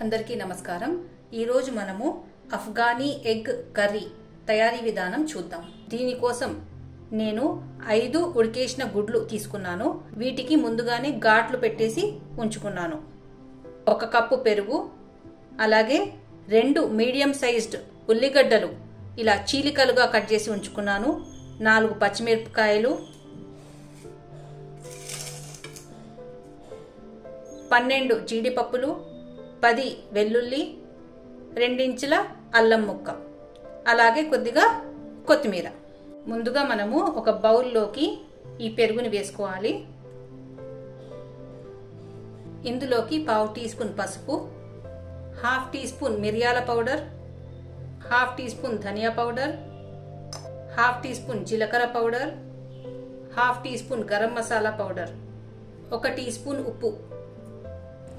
అందరికీ నమస్కారం। ఈ రోజు మనము అఫ్ఘానీ ఎగ్ కర్రీ తయారీ విధానం చూద్దాం। దీని కోసం నేను 5 ఉడికేసిన గుడ్లు తీసుకున్నాను। వీటికి ముందుగానే ఘాట్లు పెట్టేసి ఉంచుకున్నాను। 1 కప్పు పెరుగు, అలాగే 2 మీడియం సైజ్డ్ ఉల్లిగడ్డలు ఇలా చీలికలుగా కట్ చేసి ఉంచుకున్నాను। 4 పచ్చిమిరపకాయలు, 12 జీడిపప్పులు, 10 వెల్లుల్లి, 2 ఇంచుల అల్లం ముక్క, అలాగే కొద్దిగా కొత్తిమీర। ముందుగా మనము ఒక బౌల్లోకి ఈ పెరుగుని వేసుకోవాలి। ఇందులోకి 1/2 టీ స్పూన్ పసుపు, 1/2 టీ స్పూన్ మిరియాల పౌడర్, 1/2 టీ స్పూన్ ధనియా పౌడర్, 1/2 టీ స్పూన్ జీలకర్ర powder, 1/2 tea spoon garam masala powder, 1 tea spoon ఉప్పు।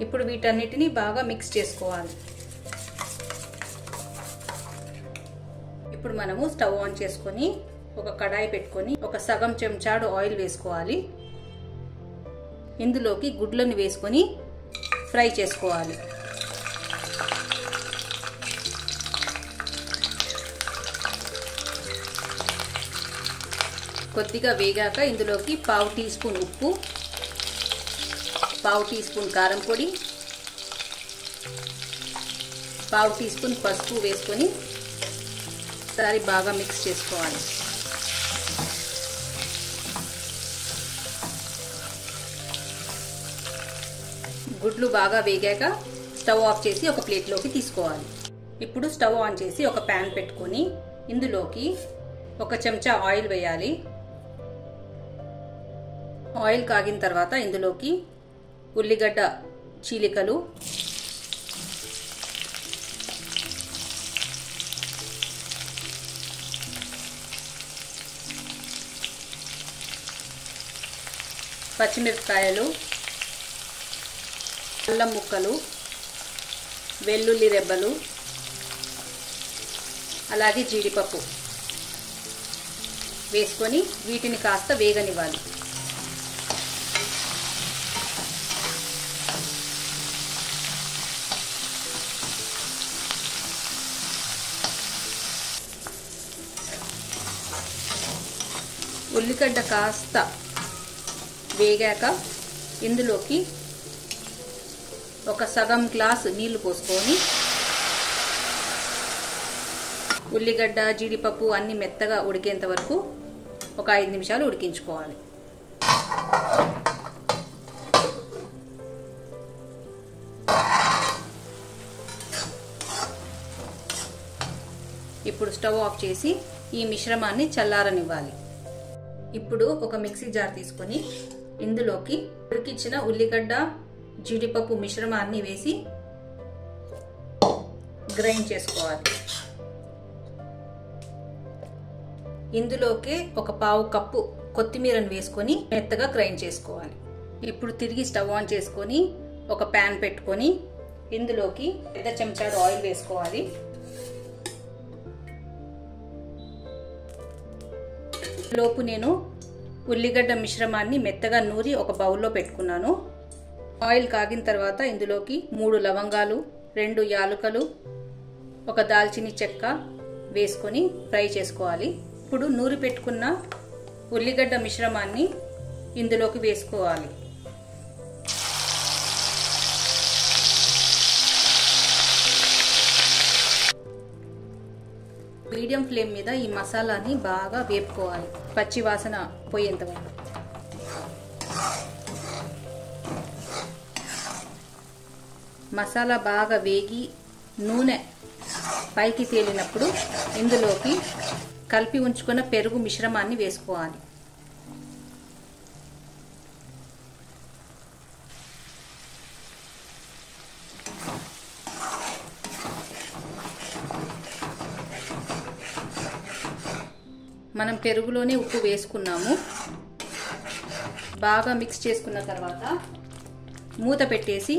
ఇప్పుడు వీటన్నిటిని బాగా మిక్స్ చేసుకోవాలి। ఇప్పుడు మనము స్టవ్ ఆన్ చేసుకొని ఒక కడాయి పెట్టుకొని ఒక సగం చెంచాడు ఆయిల్ వేసుకోవాలి। ఇందులోకి గుడ్లను వేసుకొని ఫ్రై చేసుకోవాలి। కొద్దిగా వేగాక ఇందులోకి 1/2 టీ స్పూన్ ఉప్పు, 1/2 టీ స్పూన్ కారం పొడి, 1/2 టీ స్పూన్ పసుపు వేసుకొని ఒకసారి బాగా మిక్స్ చేసుకోవాలి। గుడ్లు బాగా వేగాక స్టవ్ ఆఫ్ చేసి ఒక ప్లేట్లోకి తీసుకోవాలి। ఇప్పుడు స్టవ్ ఆన్ చేసి ఒక ప్యాన్ పెట్టుకొని ఇందులోకి 1 చెంచా ఆయిల్ వేయాలి। ఆయిల్ కాగిన తర్వాత ఇందులోకి ఉల్లిగడ్డ చీలికలు, పచ్చిమిరపకాయలు, అల్లం ముక్కలు, వెల్లుల్లి రెబ్బలు, అలాగే జీడిపప్పు వేసుకొని వీటిని కాస్త వేగనివ్వాలి। ఉల్లిగడ్డ కాస్త వేగాక ఇందులోకి ఒక సగం గ్లాసు నీళ్లు పోసుకొని ఉల్లిగడ్డ జీడిపప్పు అన్ని మెత్తగా ఉడికేంత వరకు ఒక 5 నిమిషాలు ఉడికించుకోవాలి। ఇప్పుడు స్టవ్ ఆఫ్ చేసి ఈ మిశ్రమాన్ని చల్లారనివ్వాలి। ఇప్పుడు ఒక మిక్సీ జార్ తీసుకొని ఇందులోకి ఉడికించిన ఉల్లిగడ్డ జీడిపప్పు మిశ్రమాన్ని వేసి గ్రైండ్ చేసుకోవాలి। ఇందులోకి ఒక 1/2 కప్పు కొత్తిమీరను వేసుకొని మెత్తగా గ్రైండ్ చేసుకోవాలి। ఇప్పుడు తిరిగి స్టవ్ ఆన్ చేసుకొని ఒక ప్యాన్ పెట్టుకొని ఇందులోకి 1 చెంచాడు ఆయిల్ వేసుకోవాలి। లోపు నేను ఉల్లిగడ్డ మిశ్రమాన్ని మెత్తగా నూరి ఒక బౌల్లో పెట్టుకున్నాను। ఆయిల్ కాగిన తర్వాత ఇందులోకి 3 లవంగాలు, 2 యాలకులు, 1 దాల్చిని చెక్క వేసుకొని ఫ్రై చేసుకోవాలి। ఇప్పుడు నూరి పెట్టుకున్న ఉల్లిగడ్డ మిశ్రమాన్ని ఇందులోకి వేసుకోవాలి। మీడియం ఫ్లేమ్ మీద ఈ మసాలాని బాగా వేపుకోవాలి, పచ్చి వాసన పోయేంత వరకు। మసాలా బాగా వేగి నూనె పైకి తేలినప్పుడు ఇందులోకి కలిపి ఉంచుకున్న పెరుగు మిశ్రమాన్ని వేసుకోవాలి। మనం పెరుగులోనే ఉప్పు వేసుకున్నాము। బాగా మిక్స్ చేసుకున్న తర్వాత మూత పెట్టేసి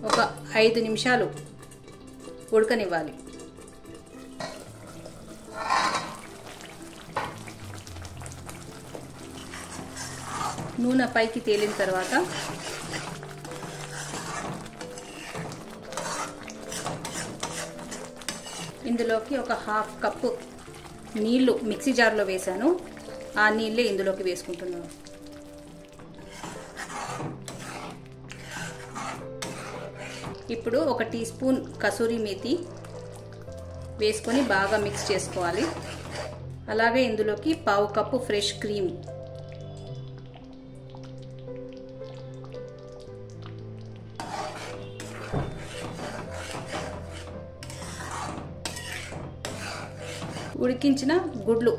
ఒక 5 నిమిషాలు ఉడకనివ్వాలి। నూనె పైకి తేలిన తర్వాత ఇందులోకి ఒక హాఫ్ కప్పు నీళ్లు మిక్సీ జార్లో వేసాను. ఆ నీళ్ళే ఇందులోకి వేసుకుంటున్నాను. ఇప్పుడు ఒక టీ స్పూన్ కసూరి మేతి వేసుకొని బాగా మిక్స్ చేసుకోవాలి. అలాగే ఇందులోకి పావు కప్పు ఫ్రెష్ క్రీమ్, ఉడికించిన గుడ్లు,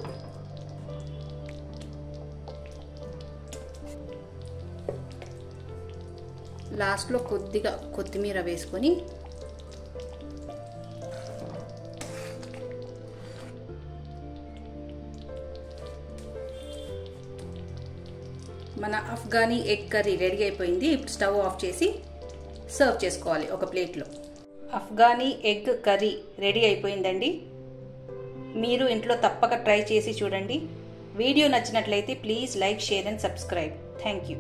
లాస్ట్లో కొద్దిగా కొత్తిమీర వేసుకొని మన అఫ్ఘానీ ఎగ్ కర్రీ రెడీ అయిపోయింది. ఇప్పుడు స్టవ్ ఆఫ్ చేసి సర్వ్ చేసుకోవాలి ఒక ప్లేట్లో. అఫ్ఘానీ ఎగ్ కర్రీ రెడీ అయిపోయిందండి. మీరు ఇంట్లో తప్పక ట్రై చేసి చూడండి. వీడియో నచ్చినట్లయితే please like, share and subscribe. Thank you.